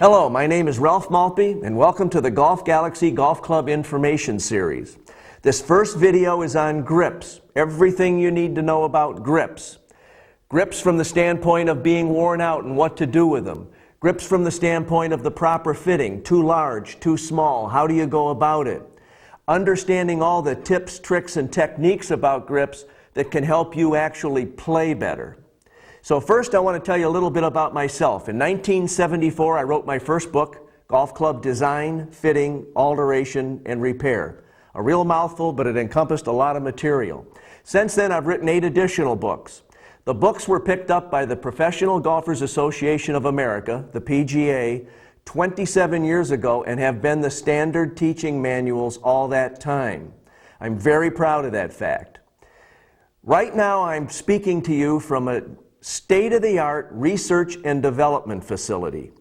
Hello, my name is Ralph Maltby, and welcome to the Golf Galaxy Golf Club Information Series. This first video is on grips, everything you need to know about grips. Grips from the standpoint of being worn out and what to do with them. Grips from the standpoint of the proper fitting, too large, too small, how do you go about it? Understanding all the tips, tricks, and techniques about grips that can help you actually play better. So first I want to tell you a little bit about myself. In 1974 I wrote my first book, Golf Club Design, Fitting, Alteration, and Repair. A real mouthful, but it encompassed a lot of material. Since then I've written 8 additional books. The books were picked up by the Professional Golfers Association of America, the PGA, 27 years ago and have been the standard teaching manuals all that time. I'm very proud of that fact. Right now I'm speaking to you from a state-of-the-art research and development facility.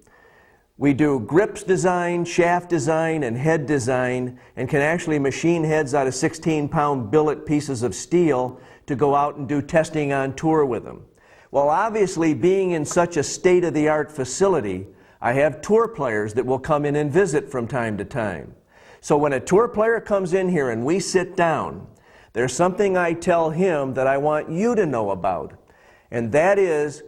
We do grips design, shaft design, and head design, and can actually machine heads out of 16-pound billet pieces of steel to go out and do testing on tour with them. Well, obviously, being in such a state-of-the-art facility, I have tour players that will come in and visit from time to time. So when a tour player comes in here and we sit down, there's something I tell him that I want you to know about. And that is,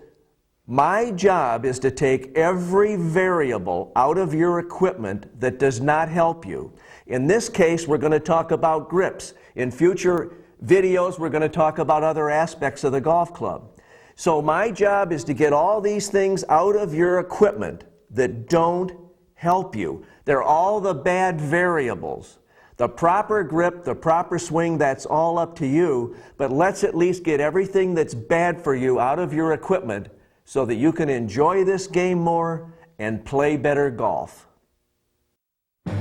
my job is to take every variable out of your equipment that does not help you. In this case, we're going to talk about grips. In future videos, we're going to talk about other aspects of the golf club. So my job is to get all these things out of your equipment that don't help you. They're all the bad variables. The proper grip, the proper swing, that's all up to you, but let's at least get everything that's bad for you out of your equipment so that you can enjoy this game more and play better golf. The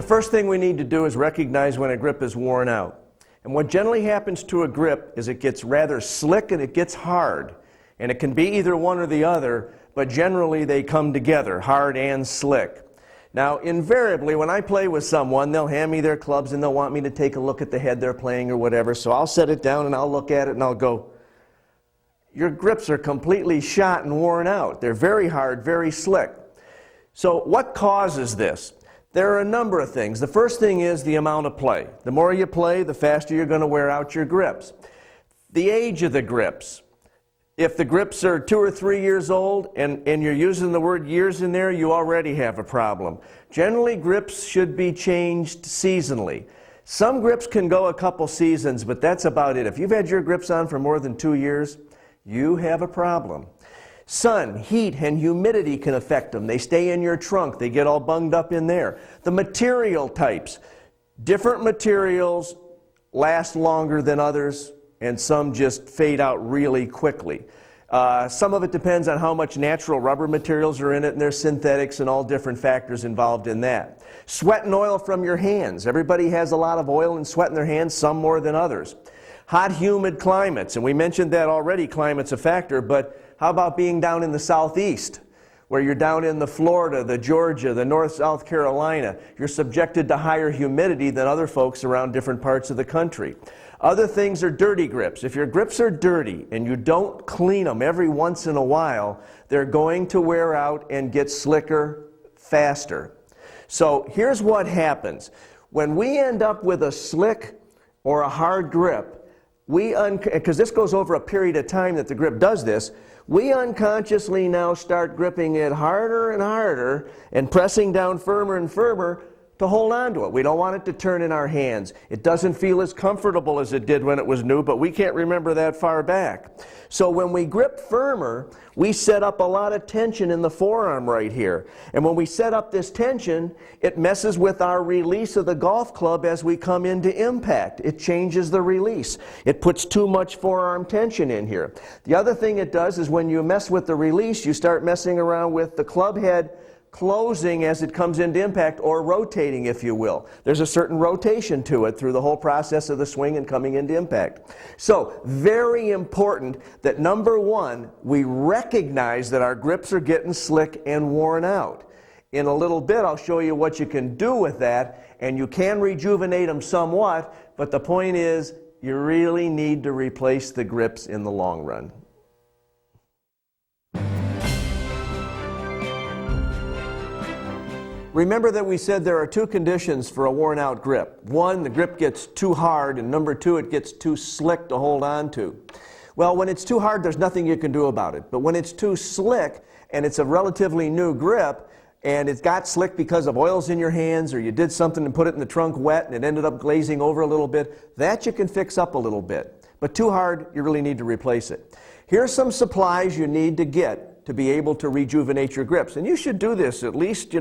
first thing we need to do is recognize when a grip is worn out. And what generally happens to a grip is it gets rather slick and it gets hard. And it can be either one or the other, but generally they come together, hard and slick. Now, invariably, when I play with someone, they'll hand me their clubs and they'll want me to take a look at the head they're playing or whatever, so I'll set it down and I'll look at it and I'll go, your grips are completely shot and worn out. They're very hard, very slick. So what causes this? There are a number of things. The first thing is the amount of play. The more you play, the faster you're going to wear out your grips. The age of the grips. If the grips are 2 or 3 years old and you're using the word years in there, you already have a problem. Generally, grips should be changed seasonally. Some grips can go a couple seasons, but that's about it. If you've had your grips on for more than 2 years, you have a problem. Sun, heat, and humidity can affect them. They stay in your trunk. They get all bunged up in there. The material types. Different materials last longer than others, and some just fade out really quickly. Some of it depends on how much natural rubber materials are in it, and there's synthetics and all different factors involved in that. Sweat and oil from your hands. Everybody has a lot of oil and sweat in their hands, some more than others. Hot, humid climates, and we mentioned that already, climate's a factor, but how about being down in the southeast, where you're down in the Florida, the Georgia, the North South Carolina? You're subjected to higher humidity than other folks around different parts of the country. Other things are dirty grips. If your grips are dirty and you don't clean them every once in a while, they're going to wear out and get slicker faster. So here's what happens. When we end up with a slick or a hard grip, because this goes over a period of time that the grip does this, we unconsciously now start gripping it harder and harder and pressing down firmer and firmer to hold on to it. We don't want it to turn in our hands. It doesn't feel as comfortable as it did when it was new, but we can't remember that far back. So when we grip firmer, we set up a lot of tension in the forearm right here. And when we set up this tension, it messes with our release of the golf club as we come into impact. It changes the release. It puts too much forearm tension in here. The other thing it does is when you mess with the release, you start messing around with the club head closing as it comes into impact, or rotating, if you will. There's a certain rotation to it through the whole process of the swing and coming into impact. So, very important that number one, we recognize that our grips are getting slick and worn out. In a little bit, I'll show you what you can do with that, and you can rejuvenate them somewhat, but the point is, you really need to replace the grips in the long run. Remember that we said there are two conditions for a worn out grip. One, the grip gets too hard, and number two, it gets too slick to hold on to. Well, when it's too hard, there's nothing you can do about it. But when it's too slick, and it's a relatively new grip, and it got slick because of oils in your hands, or you did something and put it in the trunk wet and it ended up glazing over a little bit, that you can fix up a little bit. But too hard, you really need to replace it. Here's some supplies you need to get to be able to rejuvenate your grips. And you should do this at least,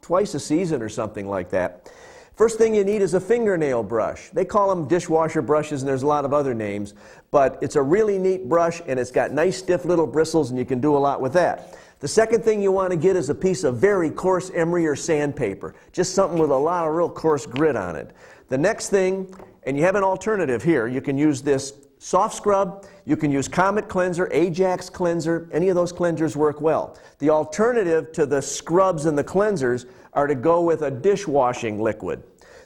twice a season or something like that. First thing you need is a fingernail brush. They call them dishwasher brushes, and there's a lot of other names, but it's a really neat brush and it's got nice stiff little bristles, and you can do a lot with that. The second thing you want to get is a piece of very coarse emery or sandpaper, just something with a lot of real coarse grit on it. The next thing, and you have an alternative here, you can use this soft scrub, you can use Comet Cleanser, Ajax Cleanser, any of those cleansers work well. The alternative to the scrubs and the cleansers are to go with a dishwashing liquid.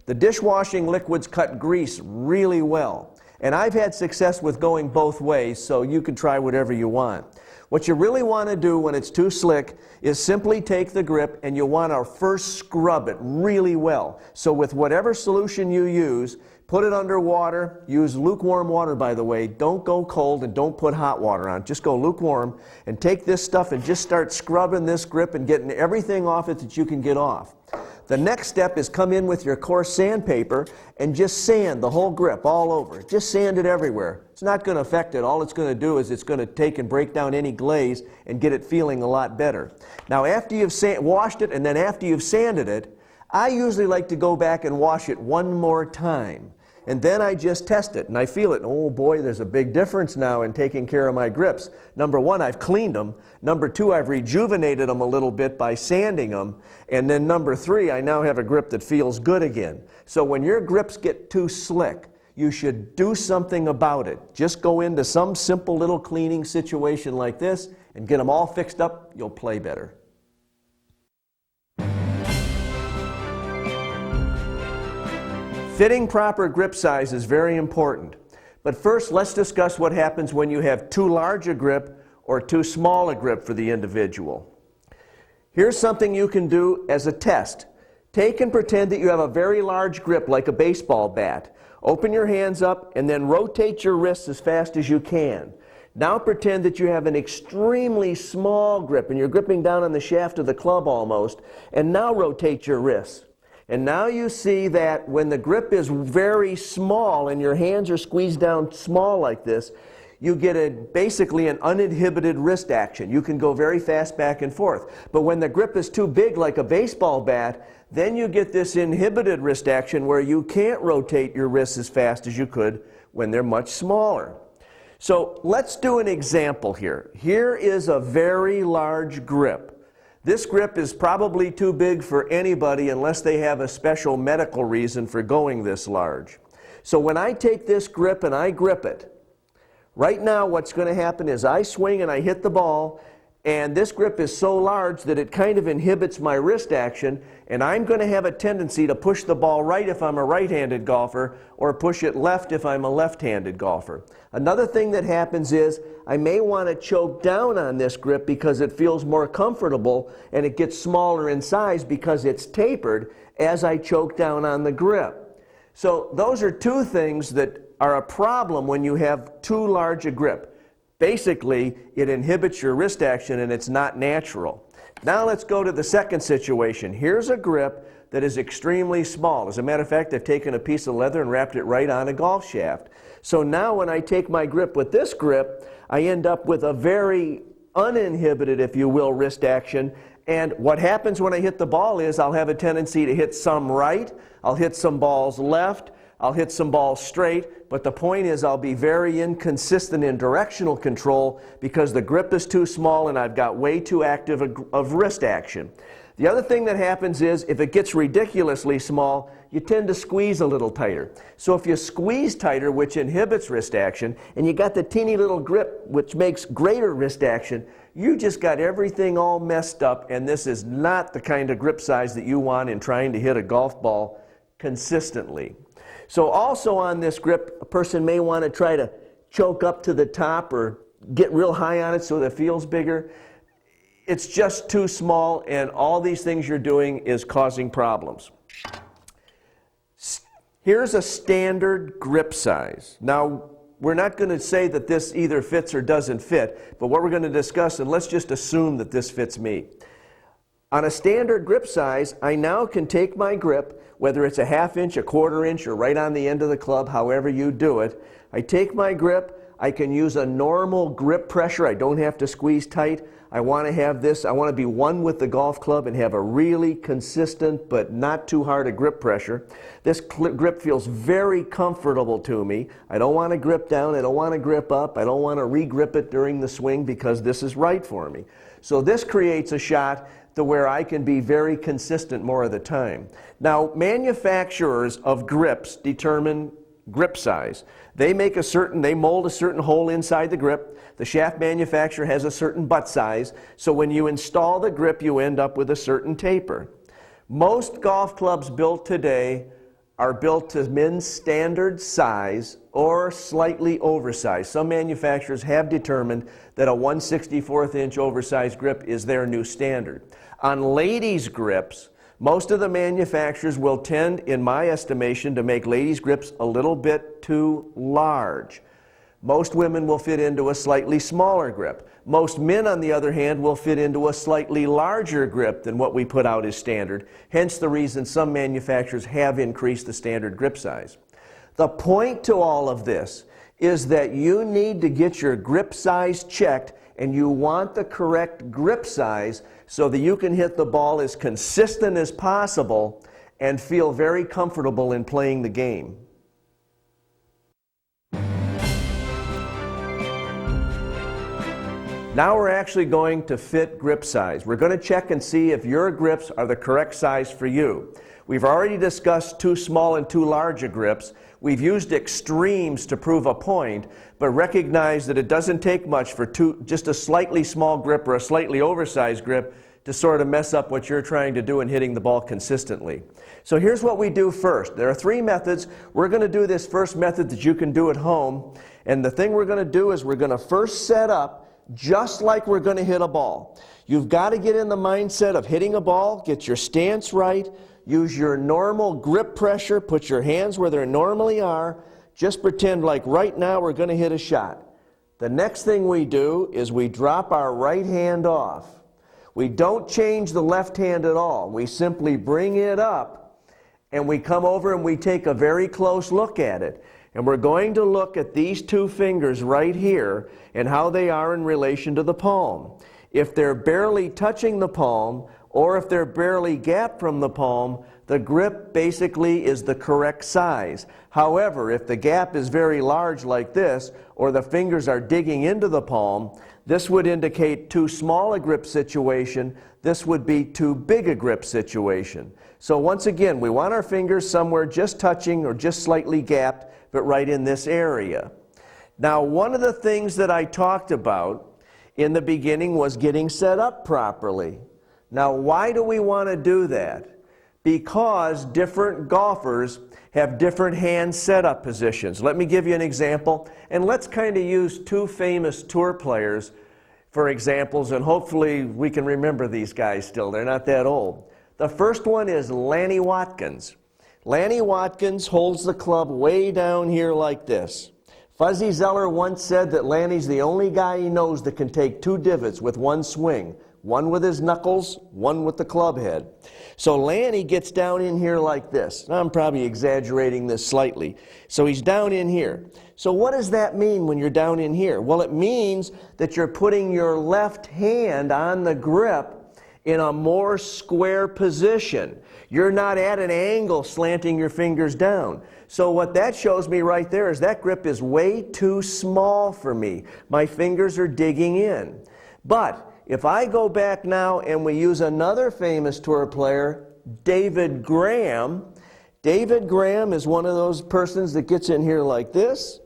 The dishwashing liquids cut grease really well, and I've had success with going both ways, so you can try whatever you want. What you really want to do when it's too slick is simply take the grip and you want to first scrub it really well. So with whatever solution you use, put it under water. Use lukewarm water, by the way. Don't go cold and don't put hot water on. Just go lukewarm and take this stuff and just start scrubbing this grip and getting everything off it that you can get off. The next step is come in with your coarse sandpaper and just sand the whole grip all over. Just sand it everywhere. It's not going to affect it. All it's going to do is it's going to take and break down any glaze and get it feeling a lot better. Now after you've washed it and then after you've sanded it, I usually like to go back and wash it one more time. And then I just test it and I feel it. Oh boy, there's a big difference now in taking care of my grips. Number one, I've cleaned them. Number two, I've rejuvenated them a little bit by sanding them. And then number three, I now have a grip that feels good again. So when your grips get too slick, you should do something about it. Just go into some simple little cleaning situation like this and get them all fixed up. You'll play better. Fitting proper grip size is very important. But first, let's discuss what happens when you have too large a grip or too small a grip for the individual. Here's something you can do as a test. Take and pretend that you have a very large grip like a baseball bat. Open your hands up and then rotate your wrists as fast as you can. Now pretend that you have an extremely small grip and you're gripping down on the shaft of the club almost, and now rotate your wrists. And now you see that when the grip is very small and your hands are squeezed down small like this, you get basically an uninhibited wrist action. You can go very fast back and forth. But when the grip is too big like a baseball bat, then you get this inhibited wrist action where you can't rotate your wrists as fast as you could when they're much smaller. So let's do an example here. Here is a very large grip. This grip is probably too big for anybody unless they have a special medical reason for going this large. So when I take this grip and I grip it, right now what's going to happen is I swing and I hit the ball, and this grip is so large that it kind of inhibits my wrist action, and I'm going to have a tendency to push the ball right if I'm a right-handed golfer or push it left if I'm a left-handed golfer. Another thing that happens is I may want to choke down on this grip because it feels more comfortable and it gets smaller in size because it's tapered as I choke down on the grip. So those are two things that are a problem when you have too large a grip. Basically, it inhibits your wrist action and it's not natural. Now let's go to the second situation. Here's a grip that is extremely small. As a matter of fact, I've taken a piece of leather and wrapped it right on a golf shaft. So now when I take my grip with this grip, I end up with a very uninhibited, if you will, wrist action. And what happens when I hit the ball is I'll have a tendency to hit some right, I'll hit some balls left, I'll hit some balls straight, but the point is I'll be very inconsistent in directional control because the grip is too small and I've got way too active of wrist action. The other thing that happens is if it gets ridiculously small, you tend to squeeze a little tighter. So if you squeeze tighter, which inhibits wrist action, and you got the teeny little grip, which makes greater wrist action, you just got everything all messed up, and this is not the kind of grip size that you want in trying to hit a golf ball consistently. So also on this grip, a person may want to try to choke up to the top or get real high on it so that it feels bigger. it's just too small, and all these things you're doing is causing problems. Here's a standard grip size. Now, we're not going to say that this either fits or doesn't fit, but what we're going to discuss, and let's just assume that this fits me. On a standard grip size, I now can take my grip, whether it's a 1/2 inch, a 1/4 inch, or right on the end of the club, however you do it. I take my grip, I can use a normal grip pressure, I don't have to squeeze tight. I want to have this, I want to be one with the golf club and have a really consistent but not too hard a grip pressure. This grip feels very comfortable to me. I don't want to grip down, I don't want to grip up, I don't want to re-grip it during the swing because this is right for me. So this creates a shot to where I can be very consistent more of the time. Now, manufacturers of grips determine grip size. They mold a certain hole inside the grip. The shaft manufacturer has a certain butt size, so when you install the grip, you end up with a certain taper. Most golf clubs built today are built to men's standard size or slightly oversized. Some manufacturers have determined that a 1/64 inch oversized grip is their new standard. On ladies' grips, most of the manufacturers will tend, in my estimation, to make ladies' grips a little bit too large. Most women will fit into a slightly smaller grip. Most men, on the other hand, will fit into a slightly larger grip than what we put out as standard, hence the reason some manufacturers have increased the standard grip size. The point to all of this is that you need to get your grip size checked, and you want the correct grip size so that you can hit the ball as consistent as possible and feel very comfortable in playing the game. Now we're actually going to fit grip size. We're going to check and see if your grips are the correct size for you. We've already discussed too small and too large a grips. We've used extremes to prove a point, but recognize that it doesn't take much for just a slightly small grip or a slightly oversized grip to sort of mess up what you're trying to do in hitting the ball consistently. So here's what we do first. There are 3 methods. We're going to do this first method that you can do at home. And the thing we're going to do is we're going to first set up just like we're going to hit a ball. You've got to get in the mindset of hitting a ball, get your stance right, use your normal grip pressure, put your hands where they normally are, just pretend like right now we're going to hit a shot. The next thing we do is we drop our right hand off. We don't change the left hand at all. We simply bring it up and we come over and we take a very close look at it. And we're going to look at these 2 fingers right here and how they are in relation to the palm. If they're barely touching the palm, or if they're barely gapped from the palm, the grip basically is the correct size. However, if the gap is very large like this, or the fingers are digging into the palm, this would indicate too small a grip situation. This would be too big a grip situation. So once again, we want our fingers somewhere just touching or just slightly gapped, but right in this area. Now, one of the things that I talked about in the beginning was getting set up properly. Now, why do we want to do that? Because different golfers have different hand setup positions. Let me give you an example, and let's kind of use 2 famous tour players for examples, and hopefully we can remember these guys still. They're not that old. The first one is Lanny Watkins. Lanny Watkins holds the club way down here like this. Fuzzy Zeller once said that Lanny's the only guy he knows that can take 2 divots with one swing. One with his knuckles, one with the club head. So Lanny gets down in here like this. Now, I'm probably exaggerating this slightly. So he's down in here. So what does that mean when you're down in here? Well, it means that you're putting your left hand on the grip in a more square position. You're not at an angle slanting your fingers down. So what that shows me right there is that grip is way too small for me. My fingers are digging in. But if I go back now and we use another famous tour player, David Graham. David Graham is one of those persons that gets in here like this,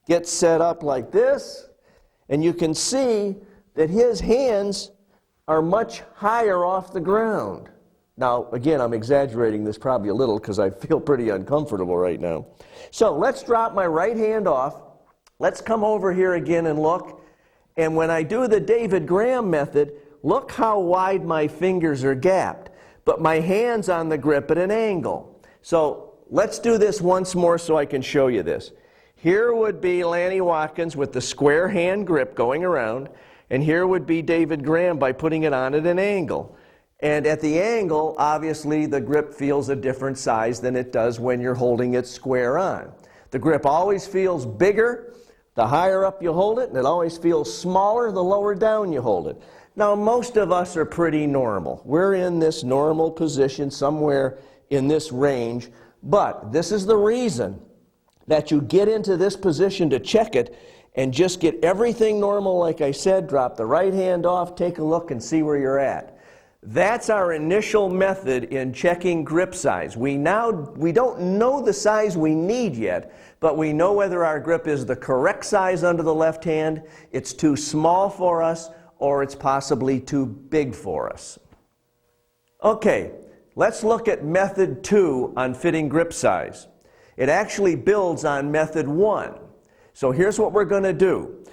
gets set up like this, and you can see that his hands are much higher off the ground. Now, again, I'm exaggerating this probably a little because I feel pretty uncomfortable right now. So let's drop my right hand off. Let's come over here again and look. And when I do the David Graham method, look how wide my fingers are gapped, but my hand's on the grip at an angle. So let's do this once more so I can show you this. Here would be Lanny Watkins with the square hand grip going around, and here would be David Graham by putting it on at an angle. And at the angle, obviously, the grip feels a different size than it does when you're holding it square on. The grip always feels bigger the higher up you hold it, and it always feels smaller the lower down you hold it. Now, most of us are pretty normal. We're in this normal position somewhere in this range, but this is the reason that you get into this position to check it and just get everything normal, like I said, drop the right hand off, take a look, and see where you're at. That's our initial method in checking grip size. We don't know the size we need yet, but we know whether our grip is the correct size under the left hand, it's too small for us, or it's possibly too big for us. Okay, let's look at method 2 on fitting grip size. It actually builds on method 1. So here's what we're going to do.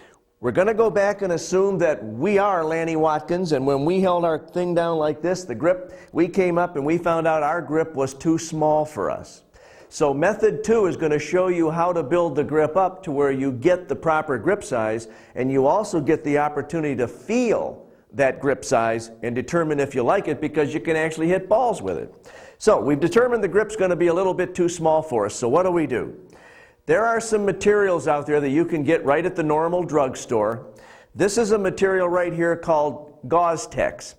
We're going to go back and assume that we are Lanny Watkins, and when we held our thing down like this, the grip, we came up and we found out our grip was too small for us. So method 2 is going to show you how to build the grip up to where you get the proper grip size, and you also get the opportunity to feel that grip size and determine if you like it, because you can actually hit balls with it. So we've determined the grip's going to be a little bit too small for us, so what do? There are some materials out there that you can get right at the normal drugstore. This is a material right here called Gauze-Tex.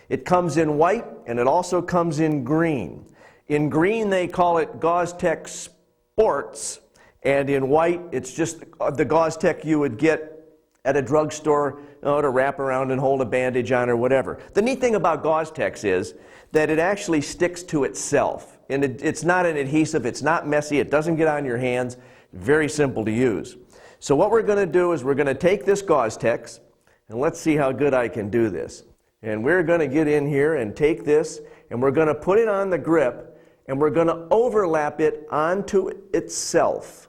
It comes in white and it also comes in green. In green they call it Gauze-Tex Sports, and in white it's just the Gauze-Tex you would get at a drugstore, to wrap around and hold a bandage on or whatever. The neat thing about Gauze-Tex is that it actually sticks to itself. And it's not an adhesive, it's not messy, it doesn't get on your hands. Very simple to use. So what we're going to do is we're going to take this Gauze-Tex, and let's see how good I can do this. And we're going to get in here and take this, and we're going to put it on the grip, and we're going to overlap it onto itself.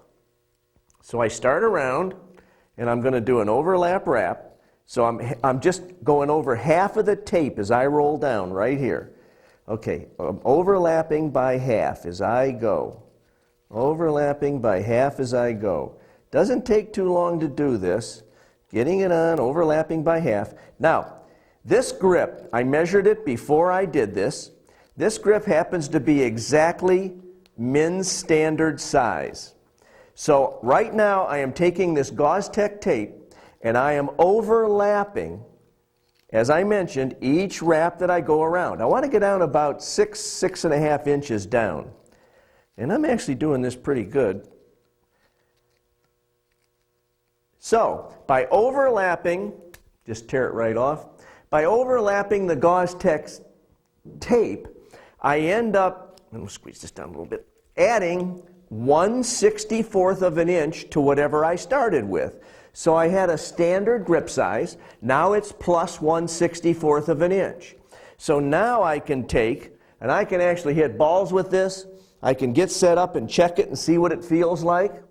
So I start around, and I'm going to do an overlap wrap. So I'm just going over half of the tape as I roll down right here. Okay, I'm overlapping by half as I go. Overlapping by half as I go. Doesn't take too long to do this. Getting it on, overlapping by half. Now, this grip, I measured it before I did this. This grip happens to be exactly men's standard size. So right now I am taking this Gauze-Tex tape and I am overlapping, as I mentioned, each wrap that I go around. I want to get down about 6.5 inches down. And I'm actually doing this pretty good. So, by overlapping, just tear it right off, by overlapping the Gauze-Tex tape, I end up, I'm going to squeeze this down a little bit, adding 1/64 of an inch to whatever I started with. So I had a standard grip size, now it's plus 1/64 of an inch. So now I can take, and I can actually hit balls with this. I can get set up and check it and see what it feels like.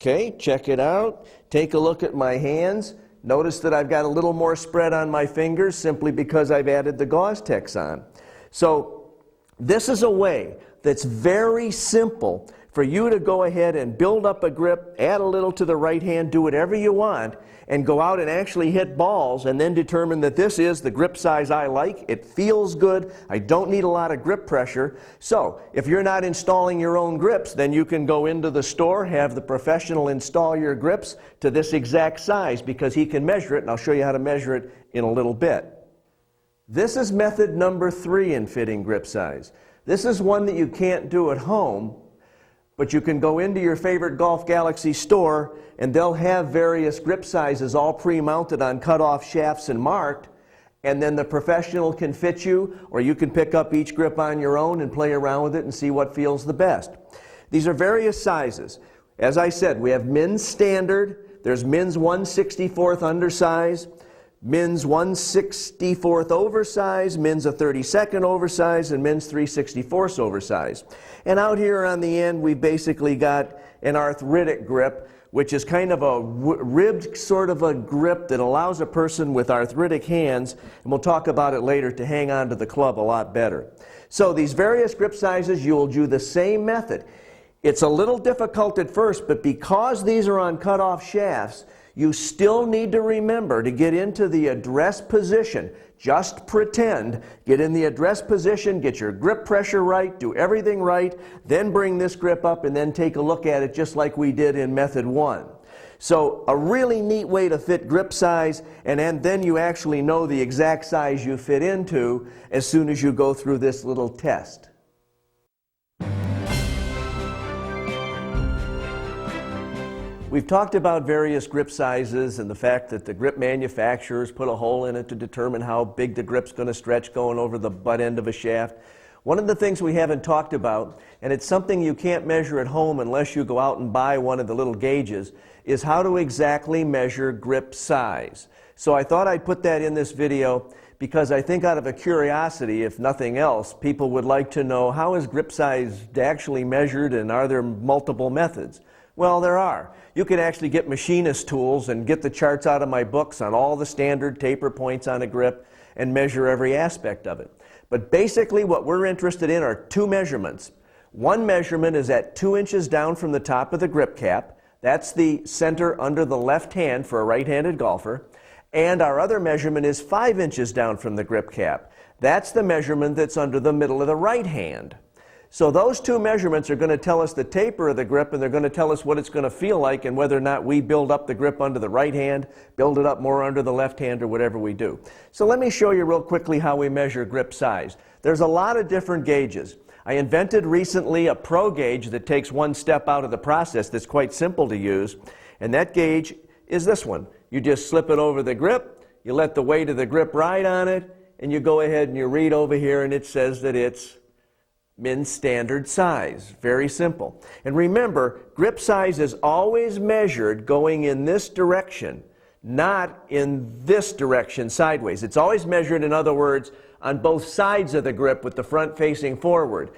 Okay, check it out. Take a look at my hands. Notice that I've got a little more spread on my fingers simply because I've added the Gauze-Tex on. So this is a way that's very simple for you to go ahead and build up a grip, add a little to the right hand, do whatever you want, and go out and actually hit balls and then determine that this is the grip size I like. It feels good. I don't need a lot of grip pressure. So if you're not installing your own grips, then you can go into the store, have the professional install your grips to this exact size because he can measure it, and I'll show you how to measure it in a little bit. This is method number 3 in fitting grip size. This is one that you can't do at home, but you can go into your favorite Golf Galaxy store and they'll have various grip sizes all pre-mounted on cut-off shafts and marked, and then the professional can fit you, or you can pick up each grip on your own and play around with it and see what feels the best. These are various sizes. As I said, we have men's standard, there's men's 1/64 undersize, men's 1/64 oversize, men's a 32nd oversize, and men's 3/64 oversize. And out here on the end, we basically got an arthritic grip, which is kind of a ribbed sort of a grip that allows a person with arthritic hands, and we'll talk about it later, to hang on to the club a lot better. So these various grip sizes, you will do the same method. It's a little difficult at first, but because these are on cut-off shafts, you still need to remember to get into the address position. Just pretend, get in the address position, get your grip pressure right, do everything right, then bring this grip up and then take a look at it just like we did in method 1. So a really neat way to fit grip size, and then you actually know the exact size you fit into as soon as you go through this little test. We've talked about various grip sizes and the fact that the grip manufacturers put a hole in it to determine how big the grip's going to stretch going over the butt end of a shaft. One of the things we haven't talked about, and it's something you can't measure at home unless you go out and buy one of the little gauges, is how to exactly measure grip size. So I thought I'd put that in this video because I think out of a curiosity, if nothing else, people would like to know how is grip size actually measured and are there multiple methods? Well, there are. You can actually get machinist tools and get the charts out of my books on all the standard taper points on a grip and measure every aspect of it. But basically what we're interested in are two measurements. One measurement is at 2 inches down from the top of the grip cap. That's the center under the left hand for a right-handed golfer. And our other measurement is 5 inches down from the grip cap. That's the measurement that's under the middle of the right hand. So those two measurements are going to tell us the taper of the grip, and they're going to tell us what it's going to feel like and whether or not we build up the grip under the right hand, build it up more under the left hand, or whatever we do. So let me show you real quickly how we measure grip size. There's a lot of different gauges. I invented recently a pro gauge that takes one step out of the process that's quite simple to use, and that gauge is this one. You just slip it over the grip, you let the weight of the grip ride on it, and you go ahead and you read over here and it says that it's Min standard size. Very simple. And remember, grip size is always measured going in this direction, not in this direction sideways. It's always measured, in other words, on both sides of the grip with the front facing forward.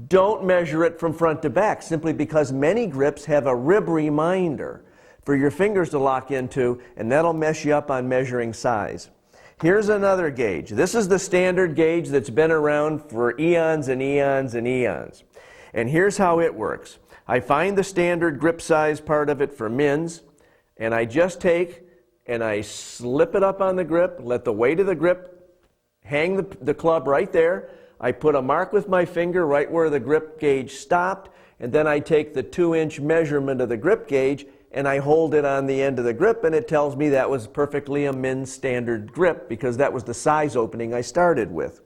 Don't measure it from front to back, simply because many grips have a rib reminder for your fingers to lock into, and that'll mess you up on measuring size. Here's another gauge. This is the standard gauge that's been around for eons and eons and eons. And here's how it works. I find the standard grip size part of it for mins, and I just take and I slip it up on the grip, let the weight of the grip hang the club right there. I put a mark with my finger right where the grip gauge stopped, and then I take the 2-inch measurement of the grip gauge and I hold it on the end of the grip, and it tells me that was perfectly a min standard grip because that was the size opening I started with.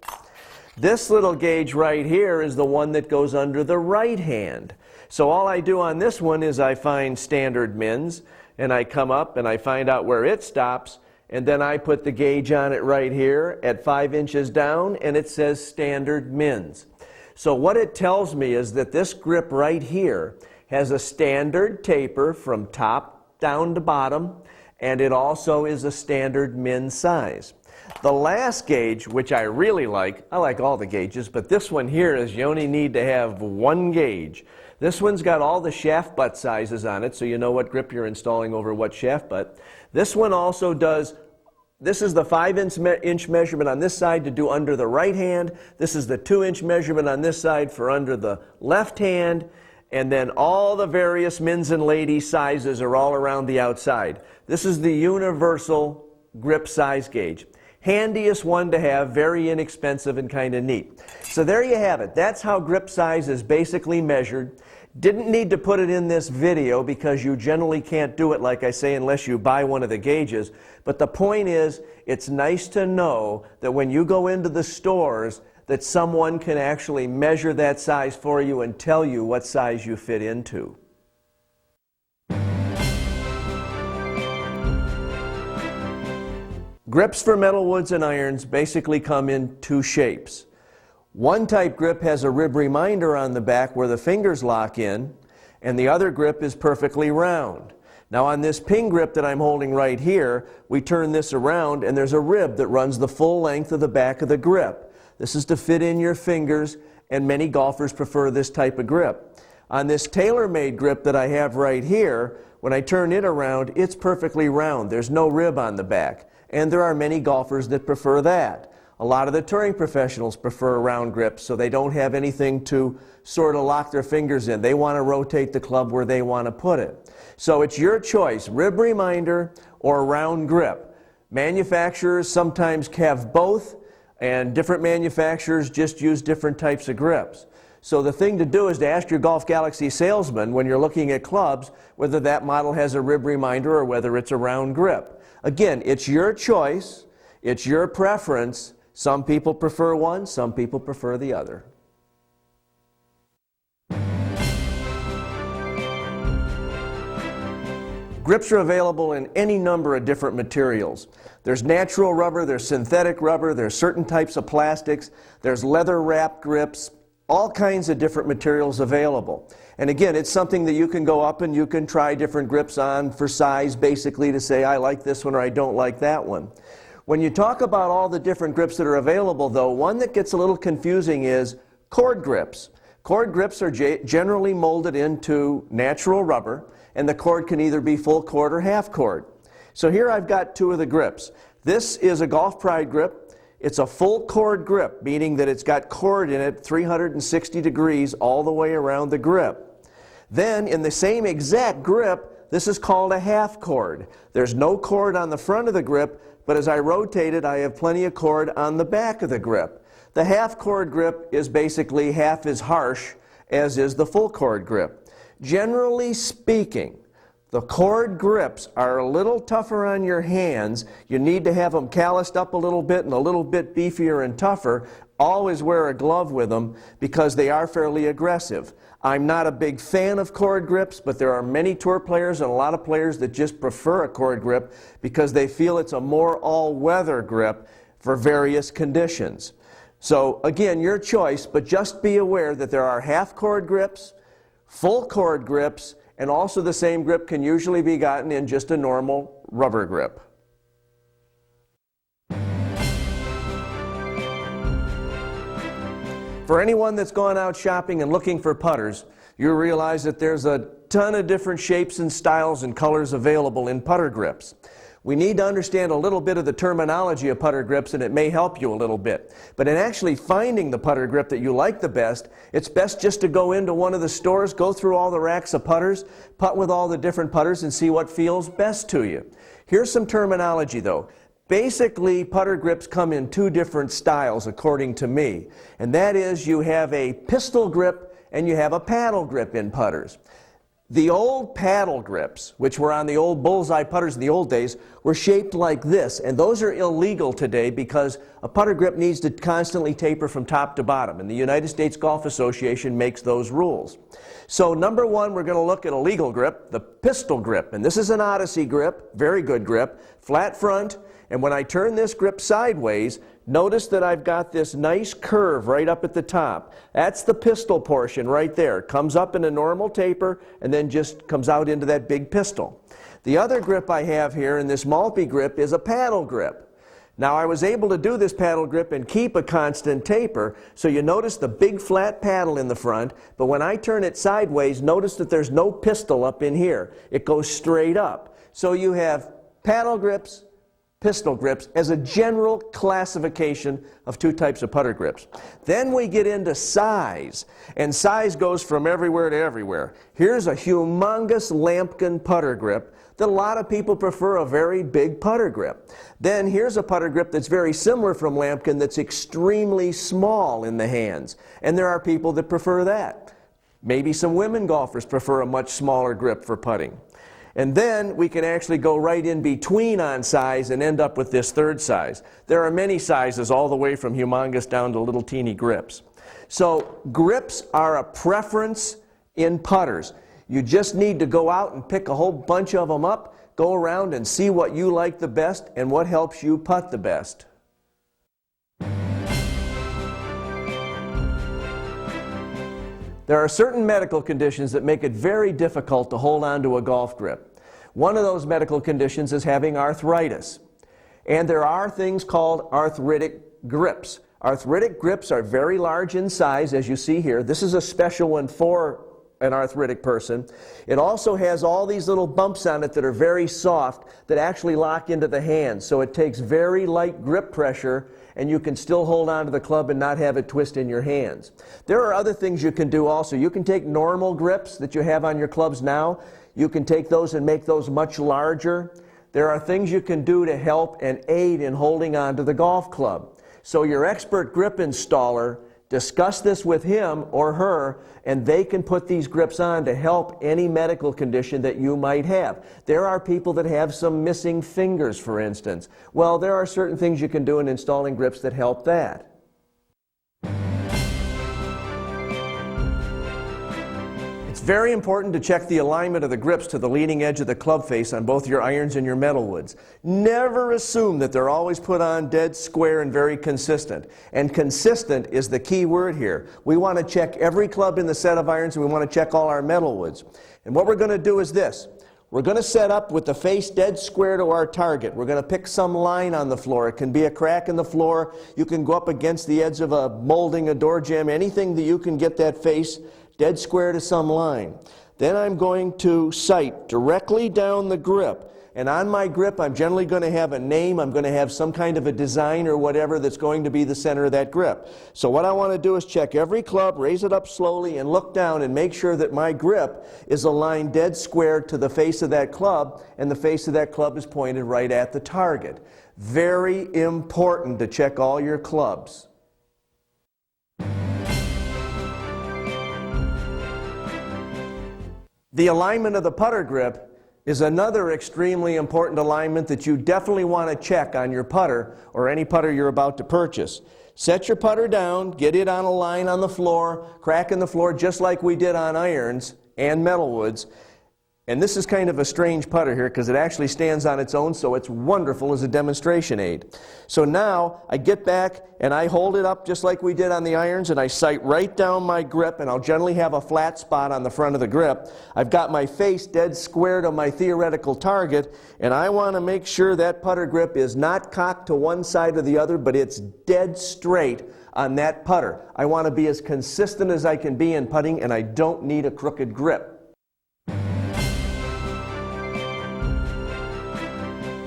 This little gauge right here is the one that goes under the right hand. So all I do on this one is I find standard mins, and I come up and I find out where it stops, and then I put the gauge on it right here at 5 inches down, and it says standard mins. So what it tells me is that this grip right here has a standard taper from top down to bottom, and it also is a standard min size. The last gauge, which I really like, I like all the gauges, but this one here is you only need to have one gauge. This one's got all the shaft butt sizes on it, so you know what grip you're installing over what shaft butt. This one also does, this is the 5-inch measurement on this side to do under the right hand. This is the 2-inch measurement on this side for under the left hand. And then all the various mins and ladies sizes are all around the outside. This is the universal grip size gauge. Handiest one to have, very inexpensive and kind of neat. So there you have it. That's how grip size is basically measured. Didn't need to put it in this video because you generally can't do it, like I say, unless you buy one of the gauges. But the point is, it's nice to know that when you go into the stores, that someone can actually measure that size for you and tell you what size you fit into. Grips for metal woods and irons basically come in two shapes. One type grip has a rib reminder on the back where the fingers lock in, and the other grip is perfectly round. Now on this ping grip that I'm holding right here, we turn this around and there's a rib that runs the full length of the back of the grip. This is to fit in your fingers, and many golfers prefer this type of grip. On this tailor-made grip that I have right here, when I turn it around, it's perfectly round. There's no rib on the back. And there are many golfers that prefer that. A lot of the touring professionals prefer round grips, so they don't have anything to sort of lock their fingers in. They want to rotate the club where they want to put it. So it's your choice, rib reminder or round grip. Manufacturers sometimes have both, and different manufacturers just use different types of grips. So the thing to do is to ask your Golf Galaxy salesman when you're looking at clubs whether that model has a rib reminder or whether it's a round grip. Again, it's your choice, it's your preference. Some people prefer one, some people prefer the other. Grips are available in any number of different materials. There's natural rubber, there's synthetic rubber, there's certain types of plastics, there's leather wrapped grips, all kinds of different materials available. And again, it's something that you can go up and you can try different grips on for size, basically to say I like this one or I don't like that one. When you talk about all the different grips that are available though, one that gets a little confusing is cord grips. Cord grips are generally molded into natural rubber, and the cord can either be full cord or half cord. So here I've got two of the grips. This is a Golf Pride grip. It's a full cord grip, meaning that it's got cord in it 360 degrees all the way around the grip. Then in the same exact grip, this is called a half cord. There's no cord on the front of the grip, but as I rotate it, I have plenty of cord on the back of the grip. The half cord grip is basically half as harsh as is the full cord grip. Generally speaking, the cord grips are a little tougher on your hands. You need to have them calloused up a little bit and a little bit beefier and tougher. Always wear a glove with them because they are fairly aggressive. I'm not a big fan of cord grips, but there are many tour players and a lot of players that just prefer a cord grip because they feel it's a more all-weather grip for various conditions. So again, your choice, but just be aware that there are half cord grips, full cord grips, and also the same grip can usually be gotten in just a normal rubber grip. For anyone that's gone out shopping and looking for putters, you realize that there's a ton of different shapes and styles and colors available in putter grips. We need to understand a little bit of the terminology of putter grips, and it may help you a little bit. But in actually finding the putter grip that you like the best, it's best just to go into one of the stores, go through all the racks of putters, putt with all the different putters, and see what feels best to you. Here's some terminology though. Basically, putter grips come in two different styles according to me, and that is you have a pistol grip and you have a paddle grip in putters. The old paddle grips, which were on the old bullseye putters in the old days, were shaped like this, and those are illegal today because a putter grip needs to constantly taper from top to bottom, and the United States Golf Association makes those rules. So number one, we're going to look at a legal grip, the pistol grip, and this is an Odyssey grip, very good grip, flat front, and when I turn this grip sideways, notice that I've got this nice curve right up at the top. That's the pistol portion right there. It comes up in a normal taper and then just comes out into that big pistol. The other grip I have here in this Maltby grip is a paddle grip. Now I was able to do this paddle grip and keep a constant taper, so you notice the big flat paddle in the front, but when I turn it sideways, notice that there's no pistol up in here. It goes straight up. So you have paddle grips, pistol grips as a general classification of two types of putter grips. Then we get into size, and size goes from everywhere to everywhere. Here's a humongous lambkin putter grip that a lot of people prefer, a very big putter grip. Then here's a putter grip that's very similar from lambkin that's extremely small in the hands, and there are people that prefer that. Maybe some women golfers prefer a much smaller grip for putting. And then we can actually go right in between on size and end up with this third size. There are many sizes all the way from humongous down to little teeny grips. So grips are a preference in putters. You just need to go out and pick a whole bunch of them up, go around and see what you like the best and what helps you putt the best. There are certain medical conditions that make it very difficult to hold on to a golf grip. One of those medical conditions is having arthritis. And there are things called arthritic grips. Arthritic grips are very large in size, as you see here. This is a special one for an arthritic person. It also has all these little bumps on it that are very soft that actually lock into the hand. So it takes very light grip pressure and you can still hold on to the club and not have it twist in your hands. There are other things you can do also. You can take normal grips that you have on your clubs now. You can take those and make those much larger. There are things you can do to help and aid in holding on to the golf club. So your expert grip installer, discuss this with him or her, and they can put these grips on to help any medical condition that you might have. There are people that have some missing fingers, for instance. Well, there are certain things you can do in installing grips that help that. It's very important to check the alignment of the grips to the leading edge of the club face on both your irons and your metalwoods. Never assume that they're always put on dead square and very consistent. And consistent is the key word here. We want to check every club in the set of irons, and we want to check all our metalwoods. And what we're going to do is this. We're going to set up with the face dead square to our target. We're going to pick some line on the floor. It can be a crack in the floor. You can go up against the edge of a molding, a door jamb, anything that you can get that face dead square to some line. Then I'm going to sight directly down the grip. And on my grip, I'm generally going to have a name. I'm going to have some kind of a design or whatever that's going to be the center of that grip. So what I want to do is check every club, raise it up slowly, and look down and make sure that my grip is aligned dead square to the face of that club, and the face of that club is pointed right at the target. Very important to check all your clubs. The alignment of the putter grip is another extremely important alignment that you definitely want to check on your putter or any putter you're about to purchase. Set your putter down, get it on a line on the floor, crack in the floor just like we did on irons and metalwoods. And this is kind of a strange putter here because it actually stands on its own, so it's wonderful as a demonstration aid. So now I get back and I hold it up just like we did on the irons, and I sight right down my grip, and I'll generally have a flat spot on the front of the grip. I've got my face dead square to my theoretical target, and I want to make sure that putter grip is not cocked to one side or the other, but it's dead straight on that putter. I want to be as consistent as I can be in putting, and I don't need a crooked grip.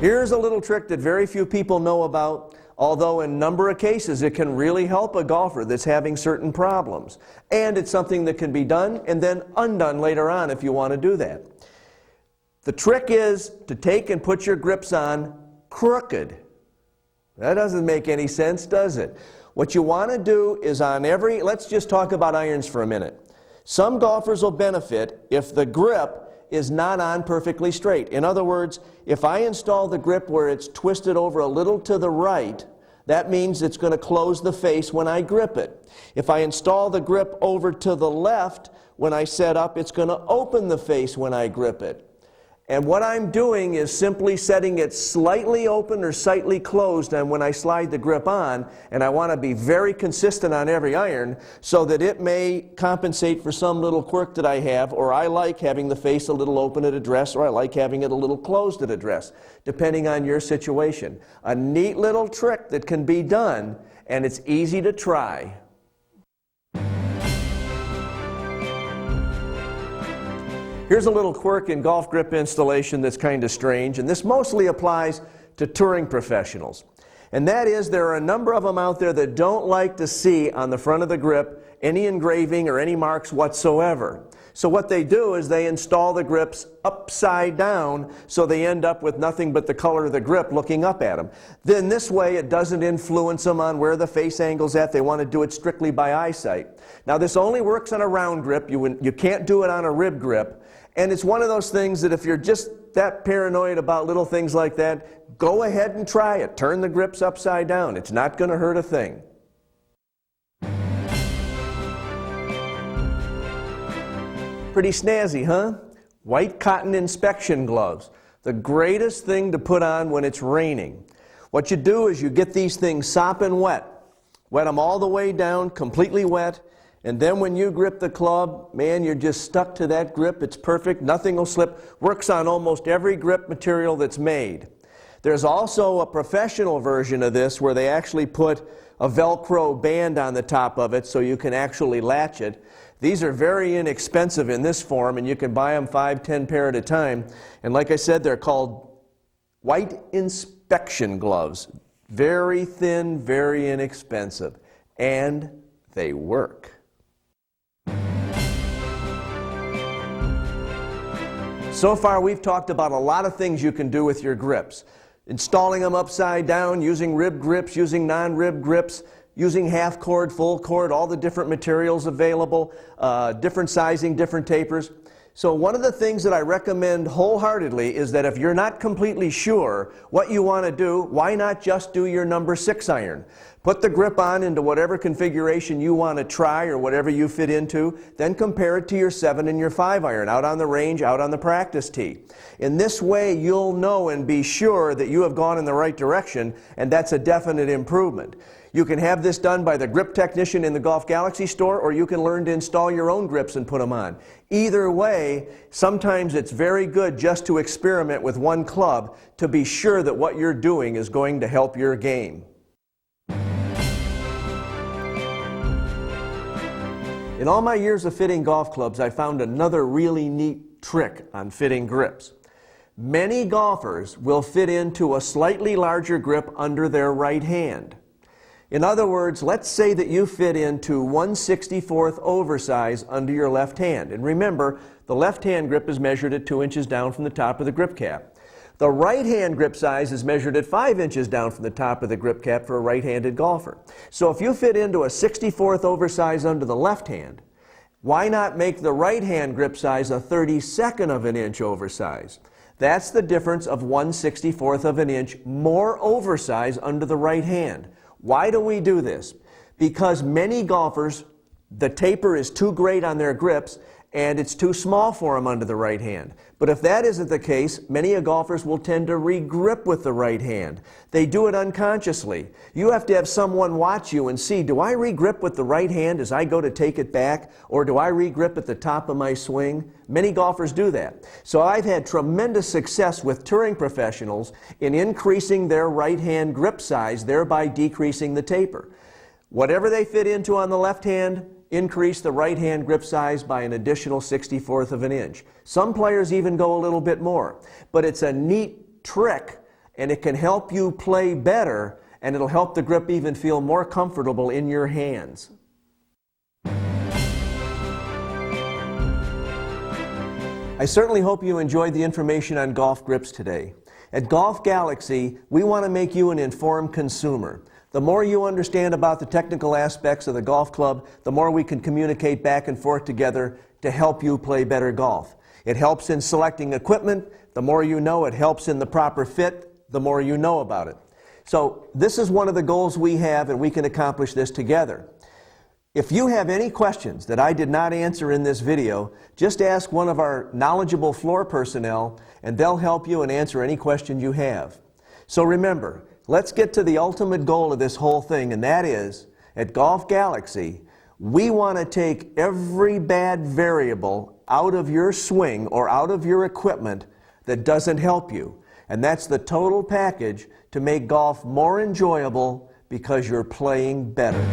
Here's a little trick that very few people know about, although in a number of cases it can really help a golfer that's having certain problems. And it's something that can be done and then undone later on if you want to do that. The trick is to take and put your grips on crooked. That doesn't make any sense, does it? What you want to do is on every, let's just talk about irons for a minute. Some golfers will benefit if the grip is not on perfectly straight. In other words, if I install the grip where it's twisted over a little to the right, that means it's going to close the face when I grip it. If I install the grip over to the left when I set up, it's going to open the face when I grip it. And what I'm doing is simply setting it slightly open or slightly closed on when I slide the grip on, and I want to be very consistent on every iron so that it may compensate for some little quirk that I have, or I like having the face a little open at address, or I like having it a little closed at address, depending on your situation. A neat little trick that can be done, and it's easy to try. Here's a little quirk in golf grip installation that's kind of strange, and this mostly applies to touring professionals. And that is, there are a number of them out there that don't like to see on the front of the grip any engraving or any marks whatsoever. So what they do is they install the grips upside down so they end up with nothing but the color of the grip looking up at them. Then this way it doesn't influence them on where the face angle's at. They want to do it strictly by eyesight. Now this only works on a round grip. You can't do it on a rib grip. And it's one of those things that if you're just that paranoid about little things like that, go ahead and try it. Turn the grips upside down. It's not going to hurt a thing. Pretty snazzy, huh? White cotton inspection gloves. The greatest thing to put on when it's raining. What you do is you get these things sopping wet. Wet them all the way down, completely wet. And then when you grip the club, man, you're just stuck to that grip. It's perfect. Nothing will slip. Works on almost every grip material that's made. There's also a professional version of this where they actually put a Velcro band on the top of it so you can actually latch it. These are very inexpensive in this form, and you can buy them 5, 10 pair at a time. And like I said, they're called white inspection gloves. Very thin, very inexpensive, and they work. So far, we've talked about a lot of things you can do with your grips. Installing them upside down, using rib grips, using non-rib grips, using half cord, full cord, all the different materials available, different sizing, different tapers. So one of the things that I recommend wholeheartedly is that if you're not completely sure what you want to do, why not just do your number 6 iron? Put the grip on into whatever configuration you want to try or whatever you fit into, then compare it to your 7 and your 5 iron out on the range, out on the practice tee. In this way, you'll know and be sure that you have gone in the right direction, and that's a definite improvement. You can have this done by the grip technician in the Golf Galaxy store, or you can learn to install your own grips and put them on. Either way, sometimes it's very good just to experiment with one club to be sure that what you're doing is going to help your game. In all my years of fitting golf clubs, I found another really neat trick on fitting grips. Many golfers will fit into a slightly larger grip under their right hand. In other words, let's say that you fit into 1/64th oversize under your left hand. And remember, the left hand grip is measured at 2 inches down from the top of the grip cap. The right hand grip size is measured at 5 inches down from the top of the grip cap for a right-handed golfer. So if you fit into a 64th oversize under the left hand, why not make the right hand grip size a 32nd of an inch oversize? That's the difference of 1/64th of an inch more oversize under the right hand. Why do we do this? Because many golfers, the taper is too great on their grips and it's too small for them under the right hand. But if that isn't the case, many golfers will tend to re-grip with the right hand. They do it unconsciously. You have to have someone watch you and see, do I re-grip with the right hand as I go to take it back, or do I re-grip at the top of my swing? Many golfers do that. So I've had tremendous success with touring professionals in increasing their right hand grip size, thereby decreasing the taper. Whatever they fit into on the left hand, increase the right hand grip size by an additional 64th of an inch. Some players even go a little bit more. But it's a neat trick, and it can help you play better, and it'll help the grip even feel more comfortable in your hands. I certainly hope you enjoyed the information on golf grips today. At Golf Galaxy, we want to make you an informed consumer. The more you understand about the technical aspects of the golf club, the more we can communicate back and forth together to help you play better golf. It helps in selecting equipment. The more you know, it helps in the proper fit, the more you know about it. So this is one of the goals we have, and we can accomplish this together. If you have any questions that I did not answer in this video, just ask one of our knowledgeable floor personnel, and they'll help you and answer any question you have. So remember, let's get to the ultimate goal of this whole thing, and that is, at Golf Galaxy, we want to take every bad variable out of your swing or out of your equipment that doesn't help you. And that's the total package to make golf more enjoyable because you're playing better.